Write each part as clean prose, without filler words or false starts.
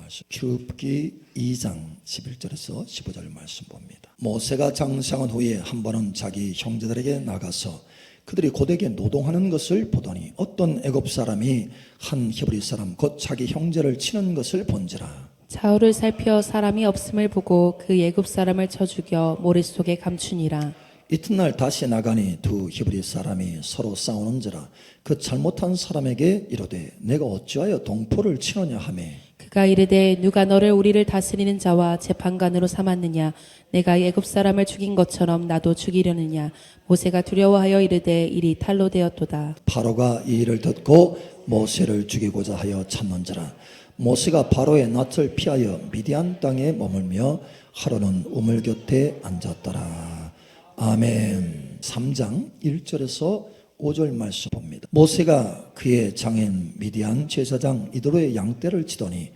말씀, 출애굽기 2장 11절에서 15절 말씀 봅니다. 모세가 장성한 후에 한 번은 자기 형제들에게 나가서 그들이 고되게 노동하는 것을 보더니 어떤 애굽 사람이 한 히브리 사람 곧 자기 형제를 치는 것을 본지라. 좌우를 살펴 사람이 없음을 보고 그 애굽 사람을 쳐 죽여 모래 속에 감추니라. 이튿날 다시 나가니 두 히브리 사람이 서로 싸우는지라. 그 잘못한 사람에게 이르되 내가 어찌하여 동포를 치느냐 하매 그가 이르되 누가 너를 우리를 다스리는 자와 재판관으로 삼았느냐. 내가 애굽 사람을 죽인 것처럼 나도 죽이려느냐. 모세가 두려워하여 이르되 일이 탈로 되었도다. 바로가 이 일을 듣고 모세를 죽이고자 하여 찾는지라. 모세가 바로의 낯을 피하여 미디안 땅에 머물며 하루는 우물 곁에 앉았더라. 아멘. 3장 1절에서 5절 말씀 봅니다. 모세가 그의 장인 미디안 제사장 이드로의 양떼를 치더니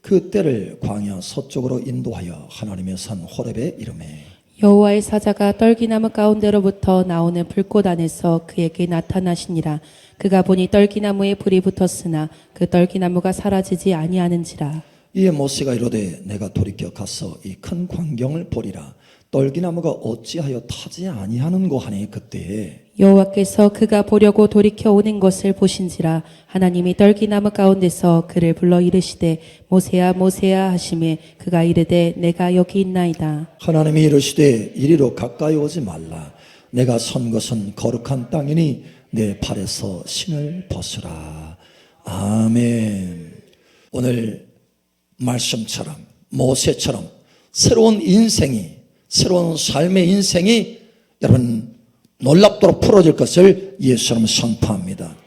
그 떼를 광야 서쪽으로 인도하여 하나님의 산 호렙에 이르매 여호와의 사자가 떨기나무 가운데로부터 나오는 불꽃 안에서 그에게 나타나시니라. 그가 보니 떨기나무에 불이 붙었으나 그 떨기나무가 사라지지 아니하는지라. 이에 모세가 이르되 내가 돌이켜 가서 이 큰 광경을 보리라. 떨기나무가 어찌하여 타지 아니하는고 하니 그때에 여호와께서 그가 보려고 돌이켜 오는 것을 보신지라. 하나님이 떨기나무 가운데서 그를 불러 이르시되 모세야 모세야 하시매 그가 이르되 내가 여기 있나이다. 하나님이 이르시되 이리로 가까이 오지 말라. 내가 선 것은 거룩한 땅이니 내 발에서 신을 벗으라. 아멘. 오늘 말씀처럼 모세처럼 새로운 인생이 새로운 삶의 인생이 여러분 놀랍도록 풀어질 것을 예수님 선포합니다.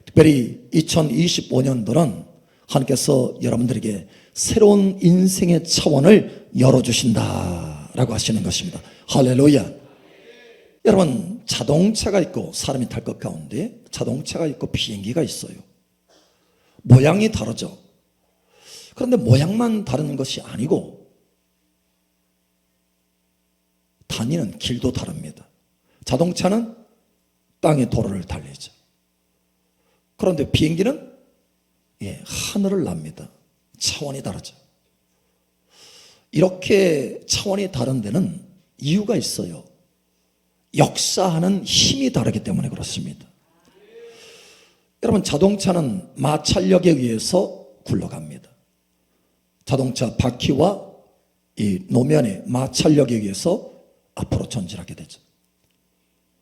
특별히 2025년도는 하나님께서 여러분들에게 새로운 인생의 차원을 열어주신다라고 하시는 것입니다. 할렐루야. 여러분 자동차가 있고 사람이 탈 것 가운데 자동차가 있고 비행기가 있어요. 모양이 다르죠. 그런데 모양만 다른 것이 아니고 다니는 길도 다릅니다. 자동차는 땅의 도로를 달리죠. 그런데 비행기는 하늘을 납니다. 차원이 다르죠. 이렇게 차원이 다른 데는 이유가 있어요. 역사하는 힘이 다르기 때문에 그렇습니다. 여러분 자동차는 마찰력에 의해서 굴러갑니다. 자동차 바퀴와 이 노면의 마찰력에 의해서 앞으로 전진하게 되죠.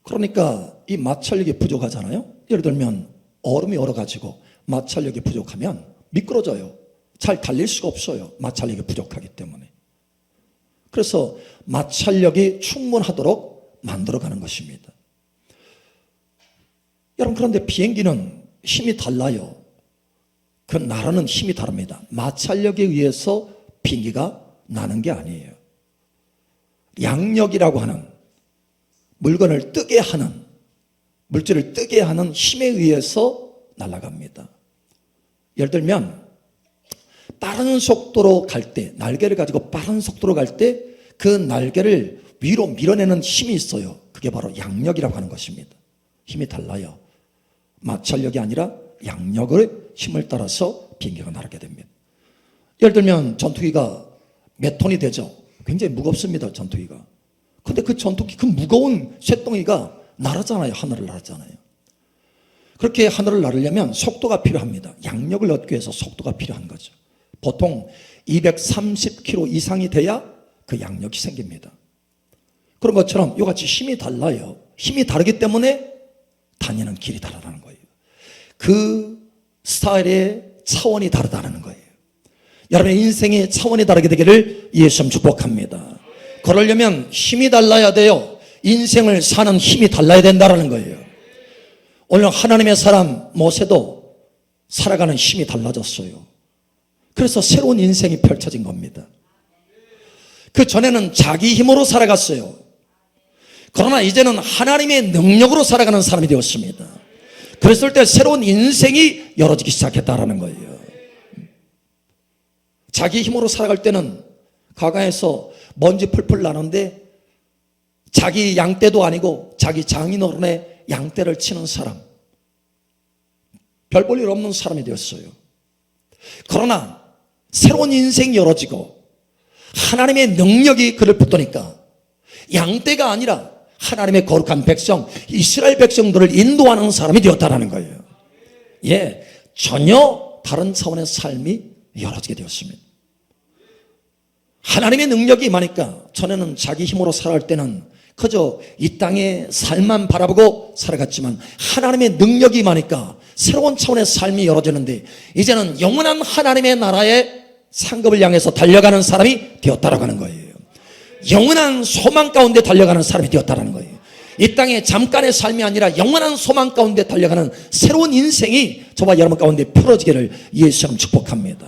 그러니까 이 마찰력이 부족하잖아요. 예를 들면 얼음이 얼어가지고 마찰력이 부족하면 미끄러져요. 잘 달릴 수가 없어요. 마찰력이 부족하기 때문에. 그래서 마찰력이 충분하도록 만들어가는 것입니다. 여러분 그런데 비행기는 힘이 달라요. 그 나라는 힘이 다릅니다. 마찰력에 의해서 비행기가 나는 게 아니에요. 양력이라고 하는 물건을 뜨게 하는 물질을 뜨게 하는 힘에 의해서 날아갑니다. 예를 들면 빠른 속도로 갈 때 날개를 가지고 빠른 속도로 갈 때 그 날개를 위로 밀어내는 힘이 있어요. 그게 바로 양력이라고 하는 것입니다. 힘이 달라요. 마찰력이 아니라 양력의 힘을 따라서 비행기가 날게 됩니다. 예를 들면 전투기가 몇 톤이 되죠. 굉장히 무겁습니다. 전투기가. 근데 그 전투기 그 무거운 쇳덩이가 날았잖아요. 하늘을 날았잖아요. 그렇게 하늘을 나르려면 속도가 필요합니다. 양력을 얻기 위해서 속도가 필요한 거죠. 보통 230km 이상이 돼야 그 양력이 생깁니다. 그런 것처럼 이같이 힘이 달라요. 힘이 다르기 때문에 다니는 길이 다르다는 거예요. 그 스타일의 차원이 다르다는 거예요. 여러분의 인생의 차원이 다르게 되기를 예수님 축복합니다. 그러려면 힘이 달라야 돼요. 인생을 사는 힘이 달라야 된다는 거예요. 오늘 하나님의 사람 모세도 살아가는 힘이 달라졌어요. 그래서 새로운 인생이 펼쳐진 겁니다. 그 전에는 자기 힘으로 살아갔어요. 그러나 이제는 하나님의 능력으로 살아가는 사람이 되었습니다. 그랬을 때 새로운 인생이 열어지기 시작했다는 거예요. 자기 힘으로 살아갈 때는 가가에서 먼지 풀풀 나는데 자기 양떼도 아니고 자기 장인어른의 양떼를 치는 사람, 별 볼 일 없는 사람이 되었어요. 그러나 새로운 인생이 열어지고 하나님의 능력이 그를 붙드니까 양떼가 아니라 하나님의 거룩한 백성, 이스라엘 백성들을 인도하는 사람이 되었다는 거예요. 예, 전혀 다른 차원의 삶이 열어지게 되었습니다. 하나님의 능력이 임하니까 전에는 자기 힘으로 살아갈 때는 그저 이 땅의 삶만 바라보고 살아갔지만 하나님의 능력이 임하니까 새로운 차원의 삶이 열어지는데 이제는 영원한 하나님의 나라의 상급을 향해서 달려가는 사람이 되었다라고 하는 거예요. 영원한 소망 가운데 달려가는 사람이 되었다라는 거예요. 이 땅의 잠깐의 삶이 아니라 영원한 소망 가운데 달려가는 새로운 인생이 저와 여러분 가운데 펼쳐지기를 예수님 축복합니다.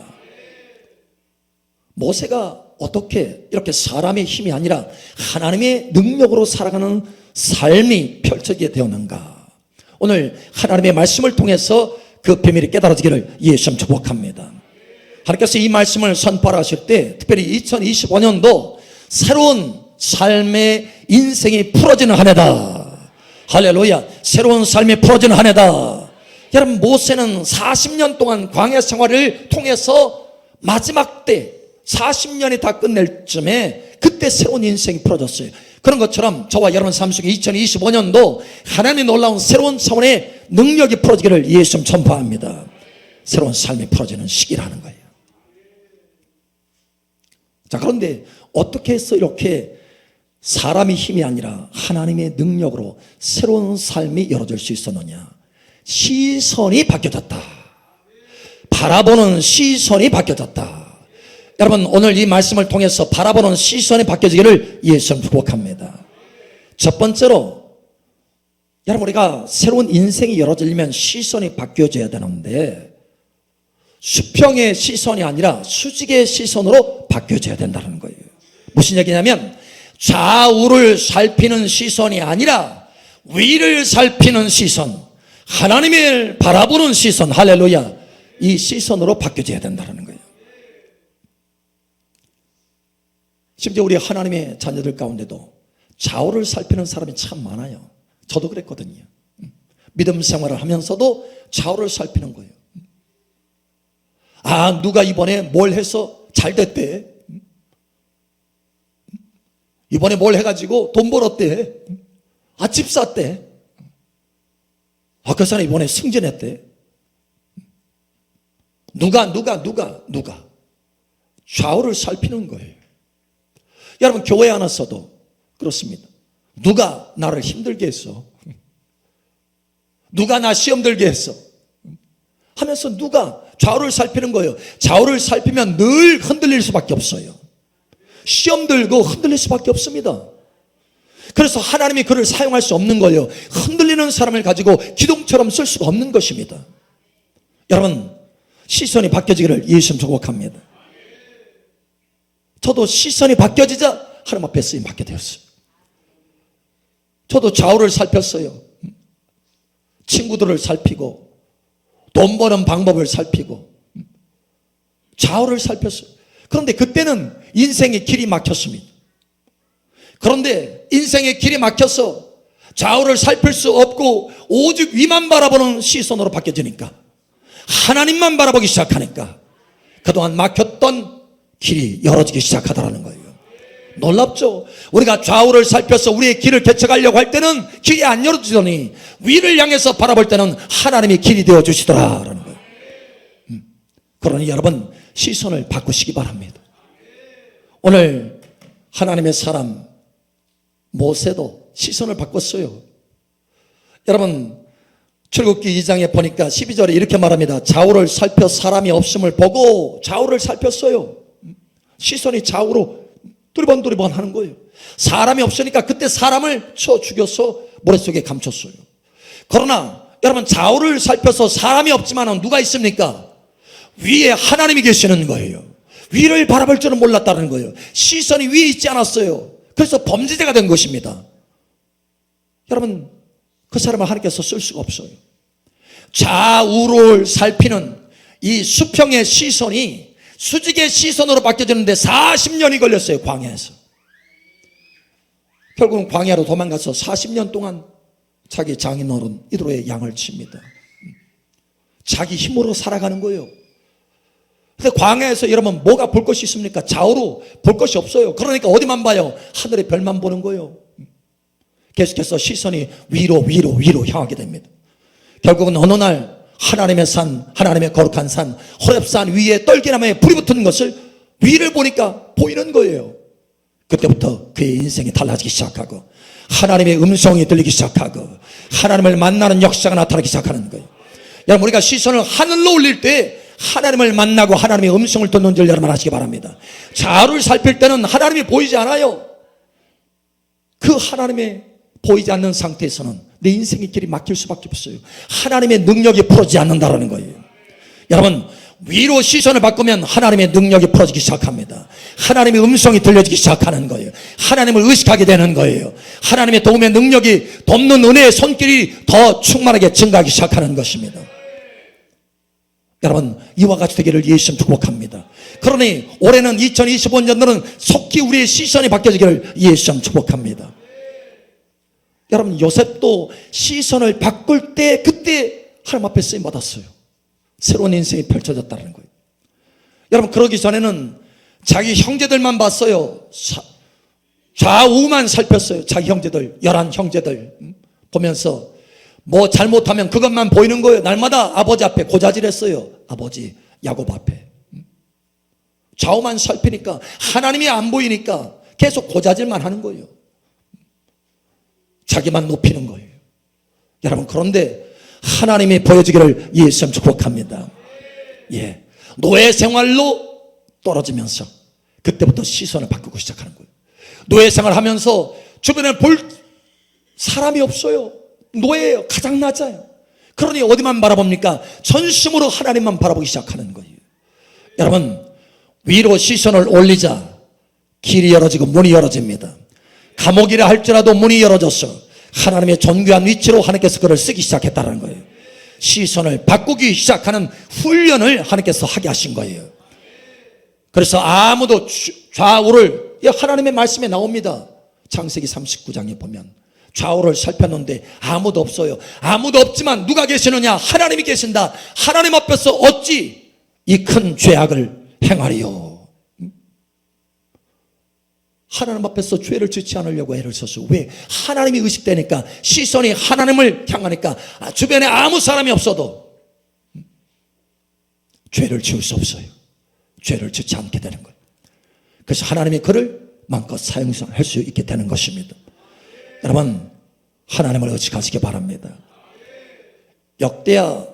모세가 어떻게 이렇게 사람의 힘이 아니라 하나님의 능력으로 살아가는 삶이 펼쳐지게 되었는가? 오늘 하나님의 말씀을 통해서 그 비밀이 깨달아지기를 예수님 축복합니다. 하나님께서 이 말씀을 선포하실 때 특별히 2025년도 새로운 삶의 인생이 풀어지는 한 해다. 할렐루야. 새로운 삶이 풀어지는 한 해다. 여러분, 모세는 40년 동안 광야 생활을 통해서 마지막 때 40년이 다 끝낼 쯤에 그때 새로운 인생이 풀어졌어요. 그런 것처럼 저와 여러분 삶 속에 2025년도 하나님의 놀라운 새로운 차원의 능력이 풀어지기를 예수님 선포합니다. 새로운 삶이 풀어지는 시기라는 거예요. 자, 그런데 어떻게 해서 이렇게 사람의 힘이 아니라 하나님의 능력으로 새로운 삶이 열어질 수 있었느냐? 시선이 바뀌어졌다. 바라보는 시선이 바뀌어졌다. 여러분, 오늘 이 말씀을 통해서 바라보는 시선이 바뀌어지기를 예수님 축복합니다. 첫 번째로 여러분, 우리가 새로운 인생이 열어지려면 시선이 바뀌어져야 되는데 수평의 시선이 아니라 수직의 시선으로 바뀌어져야 된다는 거예요. 무슨 얘기냐면 좌우를 살피는 시선이 아니라 위를 살피는 시선, 하나님을 바라보는 시선, 할렐루야, 이 시선으로 바뀌어져야 된다는 거예요. 심지어 우리 하나님의 자녀들 가운데도 좌우를 살피는 사람이 참 많아요. 저도 그랬거든요. 믿음 생활을 하면서도 좌우를 살피는 거예요. 아, 누가 이번에 뭘 해서 잘 됐대. 이번에 뭘 해가지고 돈 벌었대. 아, 집 샀대. 아, 그 사람 이번에 승진했대. 누가 좌우를 살피는 거예요. 여러분, 교회 안 왔어도 그렇습니다. 누가 나를 힘들게 했어? 누가 나 시험 들게 했어? 하면서 누가 좌우를 살피는 거예요. 좌우를 살피면 늘 흔들릴 수밖에 없어요. 시험 들고 흔들릴 수밖에 없습니다. 그래서 하나님이 그를 사용할 수 없는 거예요. 흔들리는 사람을 가지고 기둥처럼 쓸 수가 없는 것입니다. 여러분, 시선이 바뀌어지기를 예수님 축복합니다. 저도 시선이 바뀌어지자 하나님 앞에 쓰임 받게 되었어요. 저도 좌우를 살폈어요. 친구들을 살피고 돈 버는 방법을 살피고 좌우를 살폈어요. 그런데 그때는 인생의 길이 막혔습니다. 그런데 인생의 길이 막혀서 좌우를 살필 수 없고 오직 위만 바라보는 시선으로 바뀌어지니까, 하나님만 바라보기 시작하니까 그동안 막혔던 길이 열어지기 시작하더라는 거예요. 놀랍죠? 우리가 좌우를 살펴서 우리의 길을 개척하려고 할 때는 길이 안 열어지더니 위를 향해서 바라볼 때는 하나님이 길이 되어주시더라라는 거예요. 그러니 여러분, 시선을 바꾸시기 바랍니다. 오늘 하나님의 사람 모세도 시선을 바꿨어요. 여러분, 출애굽기 2장에 보니까 12절에 이렇게 말합니다. 좌우를 살펴 사람이 없음을 보고 좌우를 살폈어요. 시선이 좌우로 두리번 하는 거예요. 사람이 없으니까 그때 사람을 쳐 죽여서 모래속에 감췄어요. 그러나 여러분, 좌우를 살펴서 사람이 없지만 누가 있습니까? 위에 하나님이 계시는 거예요. 위를 바라볼 줄은 몰랐다는 거예요. 시선이 위에 있지 않았어요. 그래서 범죄자가 된 것입니다. 여러분, 그 사람을 하나님께서 쓸 수가 없어요. 좌우를 살피는 이 수평의 시선이 수직의 시선으로 바뀌어지는데 40년이 걸렸어요. 광야에서. 결국은 광야로 도망가서 40년 동안 자기 장인어른 이도로의 양을 칩니다. 자기 힘으로 살아가는 거예요. 근데 광야에서 여러분 뭐가 볼 것이 있습니까? 좌우로 볼 것이 없어요. 그러니까 어디만 봐요? 하늘의 별만 보는 거예요. 계속해서 시선이 위로 향하게 됩니다. 결국은 어느 날 하나님의 산, 하나님의 거룩한 산, 호렙산 위에 떨기나무에 불이 붙은 것을 위를 보니까 보이는 거예요. 그때부터 그의 인생이 달라지기 시작하고 하나님의 음성이 들리기 시작하고 하나님을 만나는 역사가 나타나기 시작하는 거예요. 여러분, 우리가 시선을 하늘로 올릴 때 하나님을 만나고 하나님의 음성을 듣는 줄 여러분 아시기 바랍니다. 좌우를 살필 때는 하나님이 보이지 않아요. 그 하나님의 보이지 않는 상태에서는 내 인생의 길이 막힐 수밖에 없어요. 하나님의 능력이 풀어지지 않는다는 거예요. 여러분, 위로 시선을 바꾸면 하나님의 능력이 풀어지기 시작합니다. 하나님의 음성이 들려지기 시작하는 거예요. 하나님을 의식하게 되는 거예요. 하나님의 도움의 능력이 돕는 은혜의 손길이 더 충만하게 증가하기 시작하는 것입니다. 여러분, 이와 같이 되기를 예수님 축복합니다. 그러니 올해는 2025년도는 속히 우리의 시선이 바뀌어지기를 예수님 축복합니다. 여러분, 요셉도 시선을 바꿀 때 그때 하나님 앞에 쓰임 받았어요. 새로운 인생이 펼쳐졌다는 거예요. 여러분, 그러기 전에는 자기 형제들만 봤어요. 좌우만 살폈어요. 자기 형제들, 11 형제들 보면서 뭐 잘못하면 그것만 보이는 거예요. 날마다 아버지 앞에 고자질했어요. 아버지 야곱 앞에. 좌우만 살피니까 하나님이 안 보이니까 계속 고자질만 하는 거예요. 자기만 높이는 거예요. 여러분, 그런데 하나님이 보여주기를 예수님 축복합니다. 예, 노예 생활로 떨어지면서 그때부터 시선을 바꾸고 시작하는 거예요. 노예 생활하면서 주변에 볼 사람이 없어요. 노예예요. 가장 낮아요. 그러니 어디만 바라봅니까? 전심으로 하나님만 바라보기 시작하는 거예요. 여러분, 위로 시선을 올리자 길이 열어지고 문이 열어집니다. 감옥이라 할지라도 문이 열어져서 하나님의 존귀한 위치로 하나님께서 그를 쓰기 시작했다는 거예요. 시선을 바꾸기 시작하는 훈련을 하나님께서 하게 하신 거예요. 그래서 아무도 좌우를, 하나님의 말씀에 나옵니다. 창세기 39장에 보면 좌우를 살폈는데 아무도 없어요. 아무도 없지만 누가 계시느냐? 하나님이 계신다. 하나님 앞에서 어찌 이 큰 죄악을 행하리요? 하나님 앞에서 죄를 짓지 않으려고 애를 썼어요. 왜? 하나님이 의식되니까, 시선이 하나님을 향하니까 주변에 아무 사람이 없어도 죄를 지을 수 없어요. 죄를 짓지 않게 되는 거예요. 그래서 하나님이 그를 마음껏 사용할 수 있게 되는 것입니다. 여러분, 하나님을 의식하시기 바랍니다. 역대하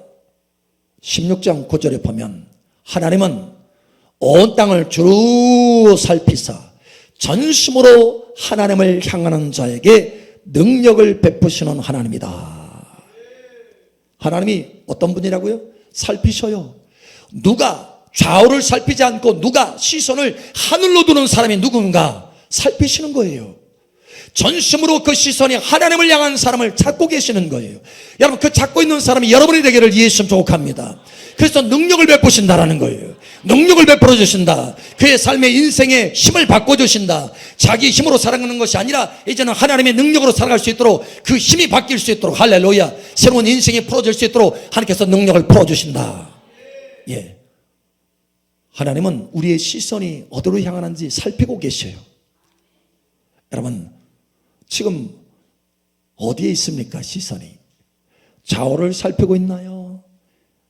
16장 9절에 보면 하나님은 온 땅을 주로 살피사 전심으로 하나님을 향하는 자에게 능력을 베푸시는 하나님이다. 하나님이 어떤 분이라고요? 살피셔요. 누가 좌우를 살피지 않고 누가 시선을 하늘로 두는 사람이 누군가 살피시는 거예요. 전심으로 그 시선이 하나님을 향한 사람을 찾고 계시는 거예요. 여러분, 그 찾고 있는 사람이 여러분이 되기를 예수님 축복합니다. 그래서 능력을 베푸신다라는 거예요. 능력을 베풀어 주신다. 그의 삶의 인생에 힘을 바꿔주신다. 자기 힘으로 살아가는 것이 아니라 이제는 하나님의 능력으로 살아갈 수 있도록, 그 힘이 바뀔 수 있도록, 할렐루야, 새로운 인생이 풀어질 수 있도록 하나님께서 능력을 풀어주신다. 예, 하나님은 우리의 시선이 어디로 향하는지 살피고 계셔요. 여러분, 지금 어디에 있습니까? 시선이 좌우를 살피고 있나요?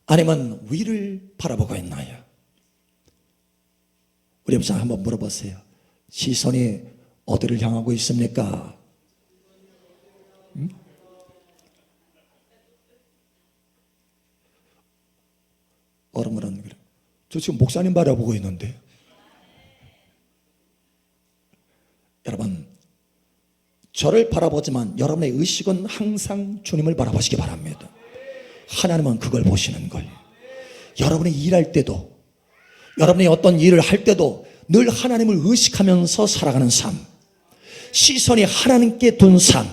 아니면 위를 바라보고 있나요? 우리 옆사람 한번 물어보세요. 시선이 어디를 향하고 있습니까? 어른은 그래. 저 지금 목사님 바라보고 있는데. 여러분, 저를 바라보지만 여러분의 의식은 항상 주님을 바라보시기 바랍니다. 하나님은 그걸 보시는 거예요. 여러분이 일할 때도, 여러분이 어떤 일을 할 때도 늘 하나님을 의식하면서 살아가는 삶, 시선이 하나님께 둔 삶,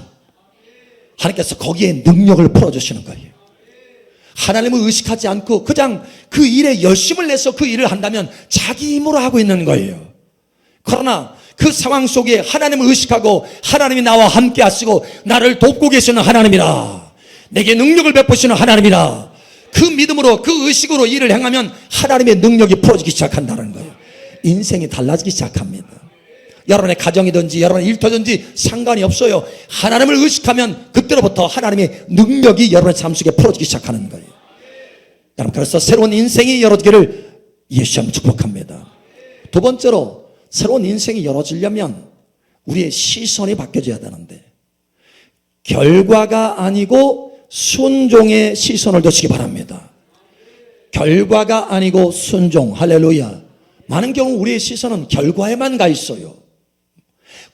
하나님께서 거기에 능력을 풀어주시는 거예요. 하나님을 의식하지 않고 그냥 그 일에 열심을 내서 그 일을 한다면 자기 힘으로 하고 있는 거예요. 그러나 그 상황 속에 하나님을 의식하고 하나님이 나와 함께 하시고 나를 돕고 계시는 하나님이라, 내게 능력을 베푸시는 하나님이라, 그 믿음으로 그 의식으로 일을 행하면 하나님의 능력이 풀어지기 시작한다는 거예요. 인생이 달라지기 시작합니다. 여러분의 가정이든지 여러분의 일터든지 상관이 없어요. 하나님을 의식하면 그때로부터 하나님의 능력이 여러분의 삶 속에 풀어지기 시작하는 거예요. 여러분, 그래서 새로운 인생이 열어지기를 예수님 축복합니다. 두 번째로, 새로운 인생이 열어지려면 우리의 시선이 바뀌어져야 되는데, 결과가 아니고 순종의 시선을 두시기 바랍니다. 결과가 아니고 순종. 할렐루야. 많은 경우 우리의 시선은 결과에만 가 있어요.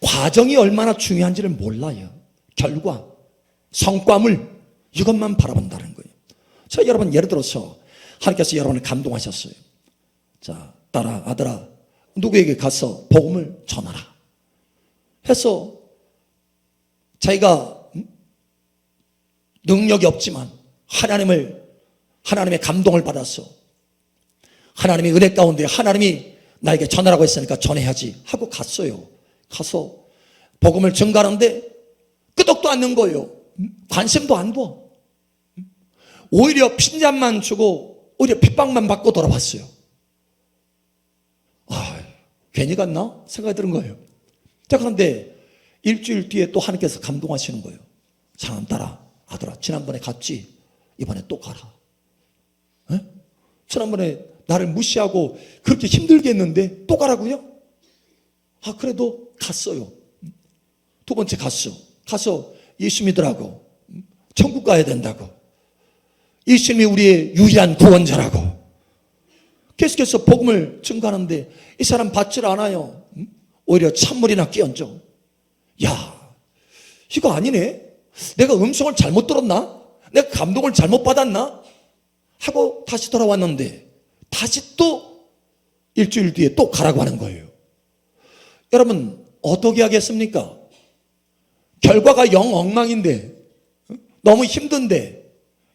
과정이 얼마나 중요한지를 몰라요. 결과, 성과물, 이것만 바라본다는 거예요. 자, 여러분, 예를 들어서 하나님께서 여러분을 감동하셨어요. 자, 딸아, 아들아, 누구에게 가서 복음을 전하라 해서 자기가 능력이 없지만 하나님의 감동을 받아서 하나님의 은혜 가운데 하나님이 나에게 전하라고 했으니까 전해야지 하고 갔어요. 가서 복음을 전가하는데 끄덕도 않는 거예요. 관심도 안 둬. 오히려 핀잔만 주고 오히려 핍박만 받고 돌아왔어요. 괜히 갔나 생각이 드는 거예요. 자, 그런데 일주일 뒤에 또 하나님께서 감동하시는 거예요. 사랑하는 딸아, 아들아, 지난번에 갔지? 이번에 또 가라. 에? 지난번에 나를 무시하고 그렇게 힘들게 했는데 또 가라고요? 그래도 갔어요. 두 번째 갔어. 가서 예수 믿으라고, 천국 가야 된다고, 예수님이 우리의 유일한 구원자라고 계속해서 복음을 증거하는데 이 사람 받질 않아요. 오히려 찬물이나 끼얹어. 야, 이거 아니네. 내가 음성을 잘못 들었나? 내가 감동을 잘못 받았나? 하고 다시 돌아왔는데 다시 또 일주일 뒤에 또 가라고 하는 거예요. 여러분, 어떻게 하겠습니까? 결과가 영 엉망인데, 너무 힘든데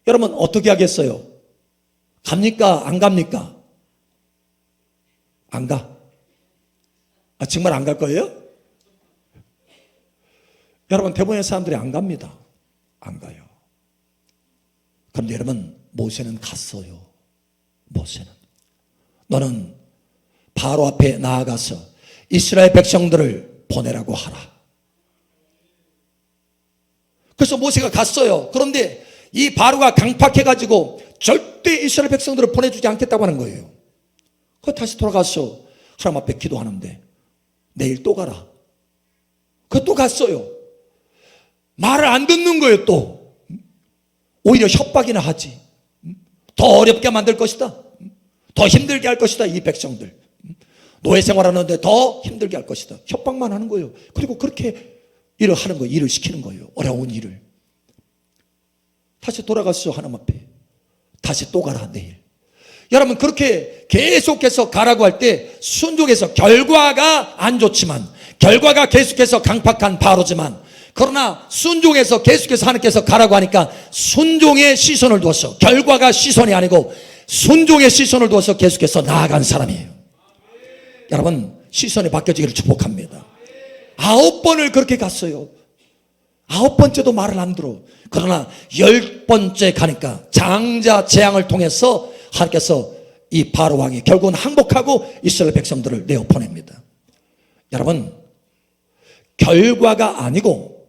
여러분 어떻게 하겠어요? 갑니까? 안 갑니까? 안 가. 정말 안 갈 거예요? 여러분, 대부분의 사람들이 안 갑니다. 안 가요. 그런데 여러분, 모세는 갔어요. 모세는. 너는 바로 앞에 나아가서 이스라엘 백성들을 보내라고 하라. 그래서 모세가 갔어요. 그런데 이 바로가 강팍해가지고 절대 이스라엘 백성들을 보내주지 않겠다고 하는 거예요. 그 다시 돌아가서 하나님 앞에 기도하는데 내일 또 가라. 그 또 갔어요. 말을 안 듣는 거예요. 또 오히려 협박이나 하지. 더 어렵게 만들 것이다. 더 힘들게 할 것이다. 이 백성들 노예 생활하는데 더 힘들게 할 것이다. 협박만 하는 거예요. 그리고 그렇게 일을 하는 거예요. 일을 시키는 거예요. 어려운 일을. 다시 돌아가서 하나님 앞에 다시 또 가라. 내일. 여러분, 그렇게 계속해서 가라고 할 때 순종해서 결과가 안 좋지만, 결과가 계속해서 강팍한 바로지만, 그러나 순종해서 계속해서 하나님께서 가라고 하니까 순종의 시선을 두어서, 결과가 시선이 아니고 순종의 시선을 두어서 계속해서 나아간 사람이에요. 여러분, 시선이 바뀌어지기를 축복합니다. 9번을 그렇게 갔어요. 9번째도 말을 안 들어. 그러나 10번째 가니까 장자 재앙을 통해서 하나님께서 이 바로 왕이 결국은 항복하고 이스라엘 백성들을 내어 보냅니다. 여러분, 결과가 아니고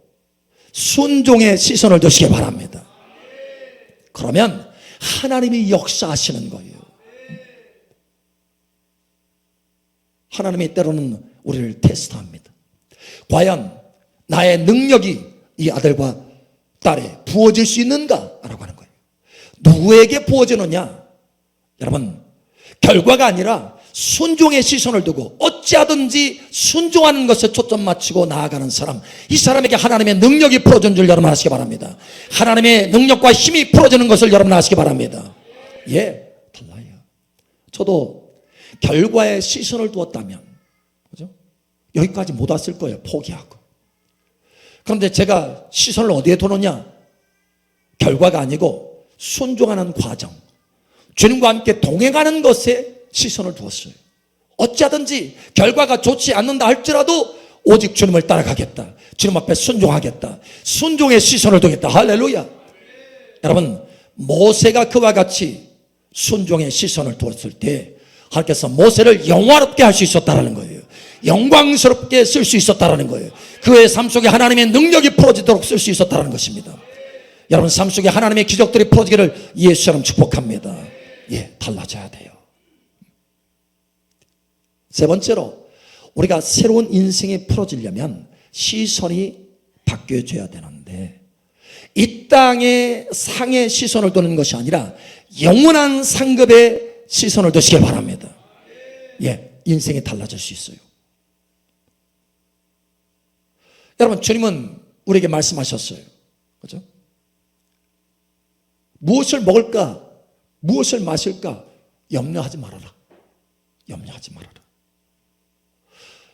순종의 시선을 두시기 바랍니다. 그러면 하나님이 역사하시는 거예요. 하나님이 때로는 우리를 테스트합니다. 과연 나의 능력이 이 아들과 딸에 부어질 수 있는가? 라고 하는 거예요. 누구에게 부어지느냐? 여러분, 결과가 아니라 순종의 시선을 두고 어찌하든지 순종하는 것에 초점 맞추고 나아가는 사람, 이 사람에게 하나님의 능력이 풀어준 줄 여러분 아시기 바랍니다. 하나님의 능력과 힘이 풀어지는 것을 여러분 아시기 바랍니다. 예, 달라요. 저도 결과에 시선을 두었다면, 그죠? 여기까지 못 왔을 거예요. 포기하고. 그런데 제가 시선을 어디에 두느냐? 결과가 아니고 순종하는 과정, 주님과 함께 동행하는 것에 시선을 두었어요. 어찌하든지 결과가 좋지 않는다 할지라도 오직 주님을 따라가겠다. 주님 앞에 순종하겠다. 순종의 시선을 두겠다. 할렐루야. 여러분, 모세가 그와 같이 순종의 시선을 두었을 때 하나님께서 모세를 영화롭게 할 수 있었다는 거예요. 영광스럽게 쓸 수 있었다는 거예요. 그의 삶 속에 하나님의 능력이 풀어지도록 쓸 수 있었다는 것입니다. 여러분 삶 속에 하나님의 기적들이 풀어지기를 예수처럼 축복합니다. 예, 달라져야 돼요. 세 번째로 우리가 새로운 인생이 풀어지려면 시선이 바뀌어져야 되는데 이 땅의 상의 시선을 두는 것이 아니라 영원한 상급의 시선을 두시길 바랍니다. 예, 인생이 달라질 수 있어요. 여러분 주님은 우리에게 말씀하셨어요. 그렇죠? 무엇을 먹을까? 무엇을 마실까? 염려하지 말아라. 염려하지 말아라.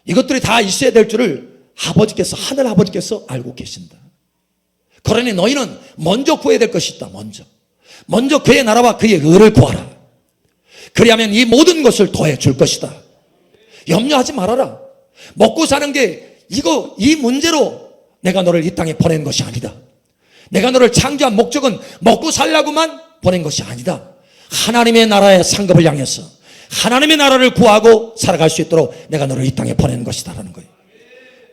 이것들이 다 있어야 될 줄을 아버지께서, 하늘 아버지께서 알고 계신다. 그러니 너희는 먼저 구해야 될 것이 있다. 먼저 그의 나라와 그의 의를 구하라. 그리하면 이 모든 것을 더해 줄 것이다. 염려하지 말아라. 먹고 사는 게 이 문제로 내가 너를 이 땅에 보낸 것이 아니다. 내가 너를 창조한 목적은 먹고 살라고만 보낸 것이 아니다. 하나님의 나라의 상급을 향해서 하나님의 나라를 구하고 살아갈 수 있도록 내가 너를 이 땅에 보낸 것이다라는 거예요.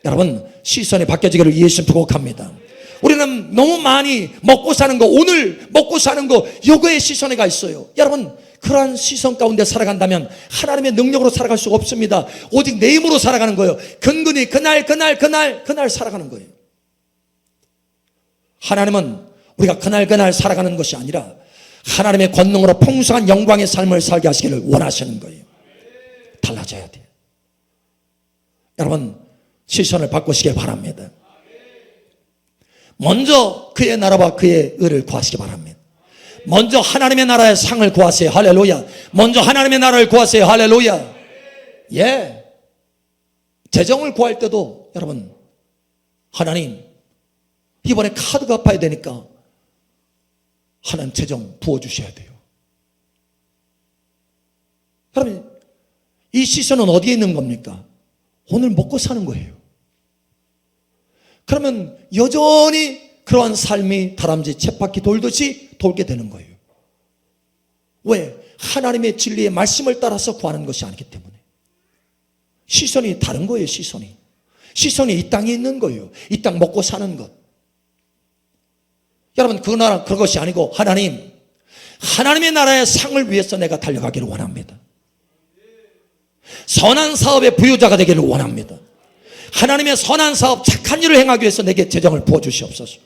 여러분 시선이 바뀌어지기를 예수 축복합니다. 우리는 너무 많이 먹고 사는 거, 오늘 먹고 사는 거, 요거에 시선이 가 있어요. 여러분 그러한 시선 가운데 살아간다면 하나님의 능력으로 살아갈 수가 없습니다. 오직 내 힘으로 살아가는 거예요. 근근히 그날 살아가는 거예요. 하나님은 우리가 그날 살아가는 것이 아니라 하나님의 권능으로 풍성한 영광의 삶을 살게 하시기를 원하시는 거예요. 달라져야 돼요. 여러분 시선을 바꾸시길 바랍니다. 먼저 그의 나라와 그의 의를 구하시기 바랍니다. 먼저 하나님의 나라의 상을 구하세요. 할렐루야. 먼저 하나님의 나라를 구하세요. 할렐루야. 예. 재정을 구할 때도 여러분 하나님 이번에 카드 갚아야 되니까 하나님 재정 부어주셔야 돼요. 여러분 이 시선은 어디에 있는 겁니까? 오늘 먹고 사는 거예요. 그러면 여전히 그러한 삶이 다람쥐 쳇바퀴 돌듯이 돌게 되는 거예요. 왜? 하나님의 진리의 말씀을 따라서 구하는 것이 아니기 때문에. 시선이 다른 거예요. 시선이 이 땅에 있는 거예요. 이 땅 먹고 사는 것. 여러분 그것이 아니고 하나님의 나라의 상을 위해서 내가 달려가기를 원합니다. 선한 사업의 부유자가 되기를 원합니다. 하나님의 선한 사업 착한 일을 행하기 위해서 내게 재정을 부어주시옵소서.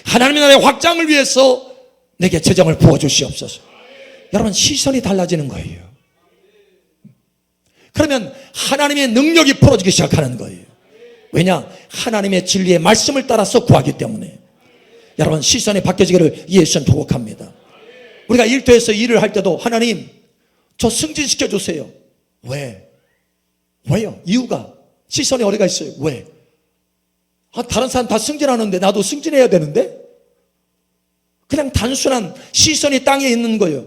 하나님의 나라의 확장을 위해서 내게 재정을 부어주시옵소서. 여러분 시선이 달라지는 거예요. 그러면 하나님의 능력이 풀어지기 시작하는 거예요. 왜냐? 하나님의 진리의 말씀을 따라서 구하기 때문에. 여러분 시선이 바뀌어지기를 예수는 축복합니다. 우리가 일터에서 일을 할 때도 하나님 저 승진시켜 주세요. 왜요? 이유가 시선이 어디가 있어요? 왜? 다른 사람 다 승진하는데 나도 승진해야 되는데? 그냥 단순한 시선이 땅에 있는 거예요.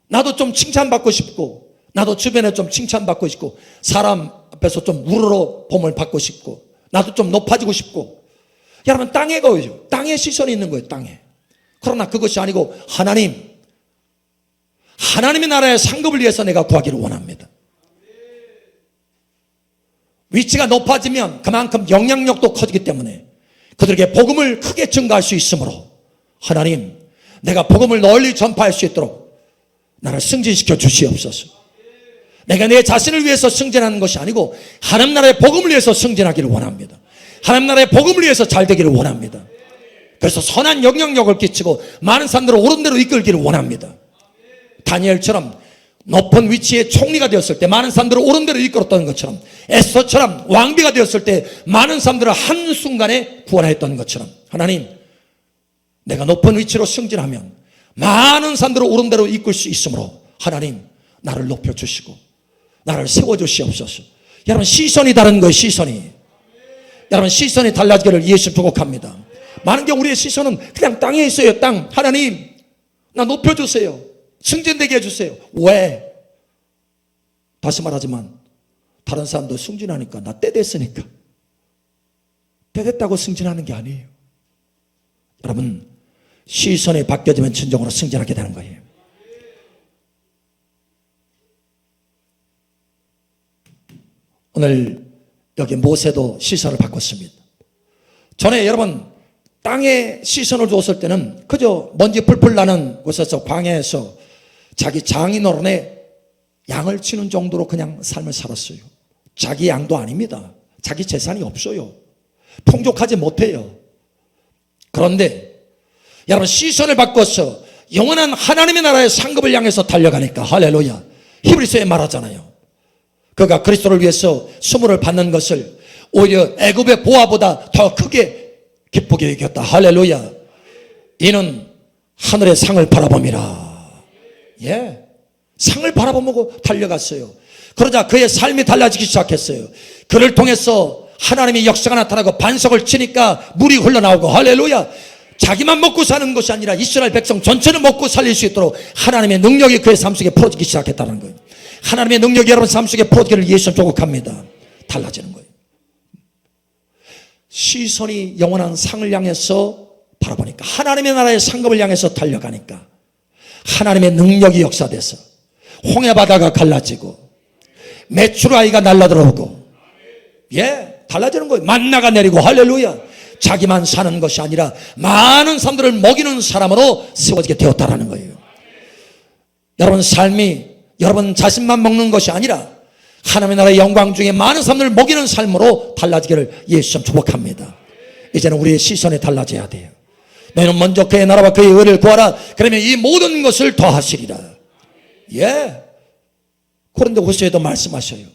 나도 좀 칭찬받고 싶고 나도 주변에 좀 칭찬받고 싶고 사람 앞에서 좀 우러러 봄을 받고 싶고 나도 좀 높아지고 싶고. 여러분 땅에 거예요. 땅에 시선이 있는 거예요. 땅에. 그러나 그것이 아니고 하나님의 나라의 상급을 위해서 내가 구하기를 원합니다. 위치가 높아지면 그만큼 영향력도 커지기 때문에 그들에게 복음을 크게 증가할 수 있으므로 하나님 내가 복음을 널리 전파할 수 있도록 나를 승진시켜 주시옵소서. 내가 내 자신을 위해서 승진하는 것이 아니고 하나님 나라의 복음을 위해서 승진하기를 원합니다. 하나님 나라의 복음을 위해서 잘 되기를 원합니다. 그래서 선한 영향력을 끼치고 많은 사람들을 옳은 대로 이끌기를 원합니다. 다니엘처럼 높은 위치의 총리가 되었을 때 많은 사람들을 옳은 대로 이끌었던 것처럼 에스더처럼 왕비가 되었을 때 많은 사람들을 한순간에 구원했던 것처럼 하나님 내가 높은 위치로 승진하면 많은 사람들을 옳은 대로 이끌 수 있으므로 하나님 나를 높여주시고 나를 세워주시옵소서. 여러분 시선이 다른 거예요. 여러분 시선이 달라지기를 예수 축복합니다. 많은 경우 우리의 시선은 그냥 땅에 있어요. 땅. 하나님 나 높여주세요. 승진되게 해주세요. 왜? 다시 말하지만 다른 사람도 승진하니까 나 때 됐으니까. 때 됐다고 승진하는 게 아니에요. 여러분 시선이 바뀌어지면 진정으로 승진하게 되는 거예요. 오늘 여기 모세도 시선을 바꿨습니다. 전에 여러분 땅에 시선을 두었을 때는 그저 먼지 풀풀 나는 곳에서 광야에서 자기 장인어른의 양을 치는 정도로 그냥 삶을 살았어요. 자기 양도 아닙니다. 자기 재산이 없어요. 풍족하지 못해요. 그런데 여러분 시선을 바꿔서 영원한 하나님의 나라의 상급을 향해서 달려가니까 할렐루야. 히브리서에 말하잖아요. 그가 그리스도를 위해서 수모를 받는 것을 오히려 애굽의 보화보다 더 크게 기쁘게 여겼다. 할렐루야. 이는 하늘의 상을 바라봄이라. 예, 상을 바라보고 달려갔어요. 그러자 그의 삶이 달라지기 시작했어요. 그를 통해서 하나님의 역사가 나타나고 반석을 치니까 물이 흘러나오고 할렐루야. 자기만 먹고 사는 것이 아니라 이스라엘 백성 전체를 먹고 살릴 수 있도록 하나님의 능력이 그의 삶 속에 풀어지기 시작했다는 거예요. 하나님의 능력이 여러분 삶 속에 풀어지기를 예수 조국합니다. 달라지는 거예요. 시선이 영원한 상을 향해서 바라보니까 하나님의 나라의 상급을 향해서 달려가니까 하나님의 능력이 역사돼서 홍해바다가 갈라지고 메추라이가 날라들어오고 예, 달라지는 거예요. 만나가 내리고 할렐루야. 자기만 사는 것이 아니라 많은 사람들을 먹이는 사람으로 세워지게 되었다라는 거예요. 여러분 삶이 여러분 자신만 먹는 것이 아니라 하나님의 나라의 영광 중에 많은 사람들을 먹이는 삶으로 달라지기를 예수님 축복합니다. 이제는 우리의 시선이 달라져야 돼요. 너희는 먼저 그의 나라와 그의 의를 구하라. 그러면 이 모든 것을 더하시리라. 예. 고린도후서에도 말씀하셔요.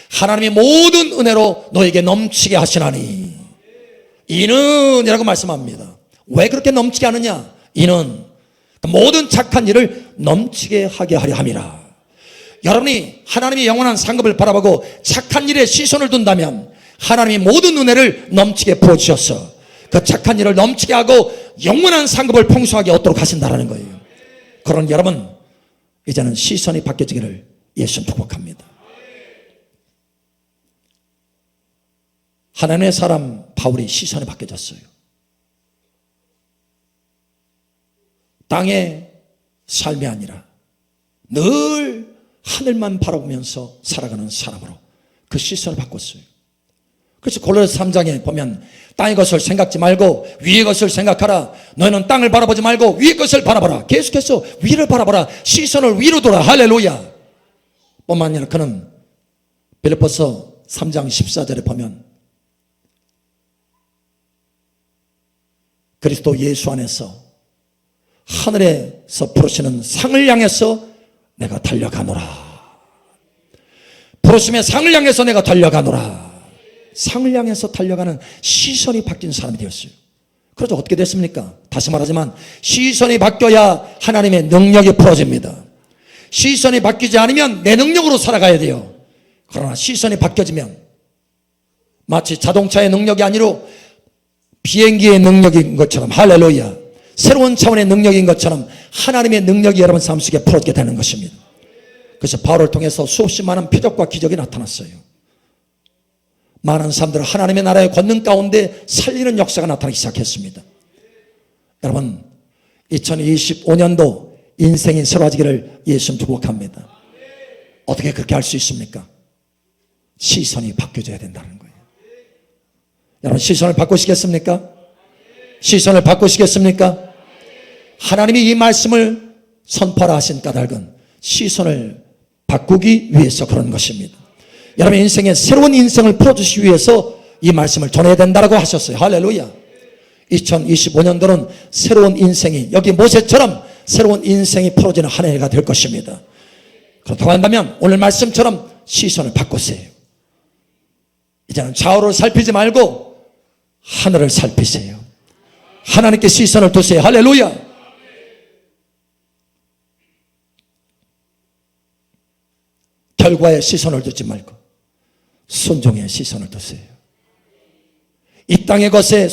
하나님의 모든 은혜로 너에게 넘치게 하시나니 이는 이라고 말씀합니다. 왜 그렇게 넘치게 하느냐? 이는 모든 착한 일을 넘치게 하게 하려 함이라. 여러분이 하나님의 영원한 상급을 바라보고 착한 일에 시선을 둔다면 하나님이 모든 은혜를 넘치게 부어주셔서 그 착한 일을 넘치게 하고 영원한 상급을 풍성하게 얻도록 하신다는 거예요. 그런 여러분 이제는 시선이 바뀌어지기를 예수님 축복합니다. 하나님의 사람 바울이 시선이 바뀌어졌어요. 땅의 삶이 아니라 늘 하늘만 바라보면서 살아가는 사람으로 그 시선을 바꿨어요. 그래서 골로새 3장에 보면 땅의 것을 생각지 말고 위의 것을 생각하라. 너희는 땅을 바라보지 말고 위의 것을 바라보라. 계속해서 위를 바라보라. 시선을 위로 돌아. 할렐루야. 뿐만 아니라 그는 빌립보서 3장 14절에 보면 그리스도 예수 안에서 하늘에서 부르시는 상을 향해서 내가 달려가노라. 부르심의 상을 향해서 내가 달려가노라. 상을 향해서 달려가는 시선이 바뀐 사람이 되었어요. 그래서 어떻게 됐습니까? 다시 말하지만 시선이 바뀌어야 하나님의 능력이 풀어집니다. 시선이 바뀌지 않으면 내 능력으로 살아가야 돼요. 그러나 시선이 바뀌어지면 마치 자동차의 능력이 아니라 비행기의 능력인 것처럼 할렐루야. 새로운 차원의 능력인 것처럼 하나님의 능력이 여러분 삶 속에 풀어지게 되는 것입니다. 그래서 바울을 통해서 수없이 많은 표적과 기적이 나타났어요. 많은 사람들을 하나님의 나라의 권능 가운데 살리는 역사가 나타나기 시작했습니다. 여러분 2025년도 인생이 새로워지기를 예수님 축복합니다. 어떻게 그렇게 할 수 있습니까? 시선이 바뀌어져야 된다는 거예요. 여러분 시선을 바꾸시겠습니까? 시선을 바꾸시겠습니까? 하나님이 이 말씀을 선포하라 하신 까닭은 시선을 바꾸기 위해서 그런 것입니다. 여러분 인생에 새로운 인생을 풀어주시기 위해서 이 말씀을 전해야 된다고 하셨어요. 할렐루야. 2025년도는 새로운 인생이 여기 모세처럼 새로운 인생이 풀어지는 한 해가 될 것입니다. 그렇다고 한다면 오늘 말씀처럼 시선을 바꾸세요. 이제는 좌우를 살피지 말고 하늘을 살피세요. 하나님께 시선을 두세요. 할렐루야. 결과에 시선을 두지 말고 순종에 시선을 두세요. 이 땅의 것에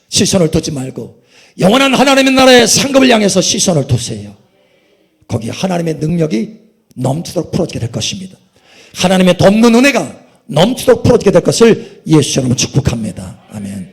시선을 두지 말고 영원한 하나님의 나라의 상급을 향해서 시선을 두세요. 거기 하나님의 능력이 넘치도록 풀어지게 될 것입니다. 하나님의 돕는 은혜가 넘치도록 풀어지게 될 것을 예수 이름으로 축복합니다. 아멘.